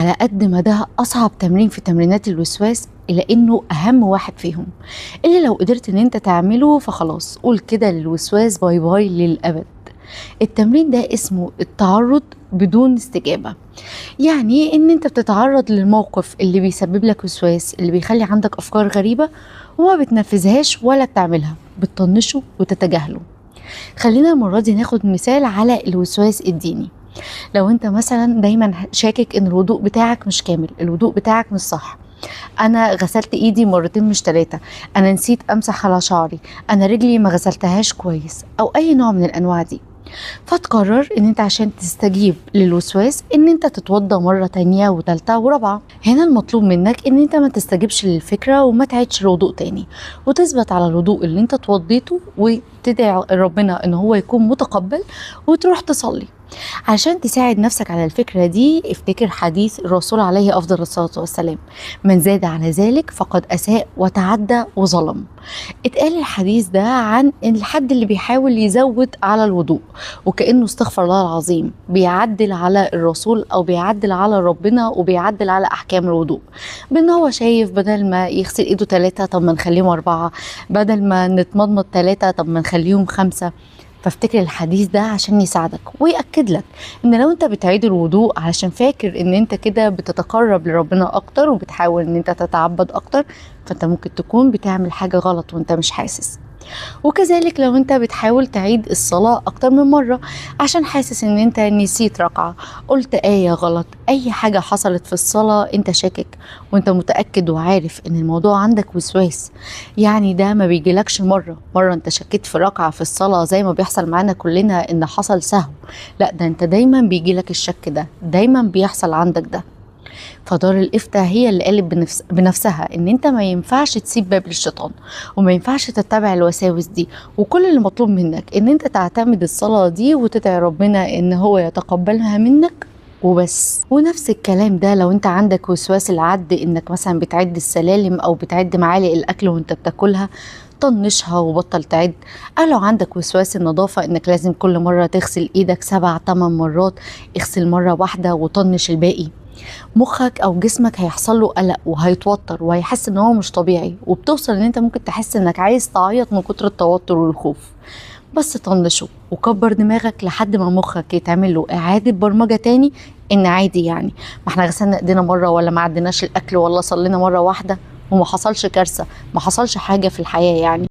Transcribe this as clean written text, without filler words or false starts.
على قد ما ده أصعب تمرين في تمرينات الوسواس إلا إنه أهم واحد فيهم، اللي لو قدرت إن أنت تعمله فخلاص قول كده للوسواس باي باي للأبد. التمرين ده اسمه التعرض بدون استجابة. يعني إن أنت بتتعرض للموقف اللي بيسبب لك وسواس، اللي بيخلي عندك أفكار غريبة وما بتنفذهاش ولا بتعملها، بتطنشه وتتجاهله. خلينا المرة دي ناخد مثال على الوسواس الديني. لو انت مثلا دايما شاكك ان الوضوء بتاعك مش كامل، الوضوء بتاعك مش صح، انا غسلت ايدي مرتين مش 3، انا نسيت امسح على شعري، انا رجلي ما غسلتهاش كويس، او اي نوع من الانواع دي، فتقرر ان انت عشان تستجيب للوسواس ان انت تتوضى مرة تانية وتالتة ورابعة. هنا المطلوب منك ان انت ما تستجيبش للفكرة وما تعيدش الوضوء تاني، وتثبت على الوضوء اللي انت توضيته وتدعي ربنا ان هو يكون متقبل، وتروح تصلي. عشان تساعد نفسك على الفكرة دي افتكر حديث الرسول عليه أفضل الصلاة والسلام: من زاد على ذلك فقد أساء وتعدى وظلم. اتقال الحديث ده عن الحد اللي بيحاول يزود على الوضوء وكأنه استغفر الله العظيم، بيعدل على الرسول أو بيعدل على ربنا وبيعدل على أحكام الوضوء، بأن هو شايف بدل ما يغسل إيده 3 طب ما نخليهم 4، بدل ما نتمضمض 3 طب ما نخليهم 5. فافتكر الحديث ده عشان يساعدك ويأكد لك ان لو انت بتعيد الوضوء علشان فاكر ان انت كده بتتقرب لربنا اكتر وبتحاول ان انت تتعبد اكتر، فانت ممكن تكون بتعمل حاجة غلط وانت مش حاسس. وكذلك لو انت بتحاول تعيد الصلاة اكتر من مرة عشان حاسس ان انت نسيت ركعة، قلت آية غلط، اي حاجة حصلت في الصلاة انت شاكك وانت متأكد وعارف ان الموضوع عندك وسواس، يعني ده ما بيجيلكش مرة انت شكيت في ركعة في الصلاة زي ما بيحصل معانا كلنا ان حصل سهو، لا ده انت دايما بيجيلك الشك ده، دايما بيحصل عندك ده. فدار الإفتاء هي اللي قالت بنفسها ان انت ما ينفعش تسيب باب للشيطان وما ينفعش تتبع الوساوس دي، وكل اللي مطلوب منك ان انت تعتمد الصلاة دي وتدعي ربنا ان هو يتقبلها منك وبس. ونفس الكلام ده لو انت عندك وسواس العد، انك مثلا بتعد السلالم او بتعد معالق الاكل وانت بتاكلها، طنشها وبطل تعد. أو لو عندك وسواس النظافة انك لازم كل مرة تغسل ايدك 7 8 مرات، اغسل مرة واحدة وطنش الباقي. مخك او جسمك هيحصل له قلق وهيتوتر وهيحس ان هو مش طبيعي، وبتوصل ان انت ممكن تحس انك عايز تعيط من كتر التوتر والخوف. بس طنشه وكبر دماغك لحد ما مخك يتعمل له اعادة برمجة تاني ان عادي، يعني ما احنا غسلنا ايدينا مرة ولا ما عدناش الاكل ولا صلينا مرة واحدة وما حصلش كارثة، ما حصلش حاجة في الحياة يعني.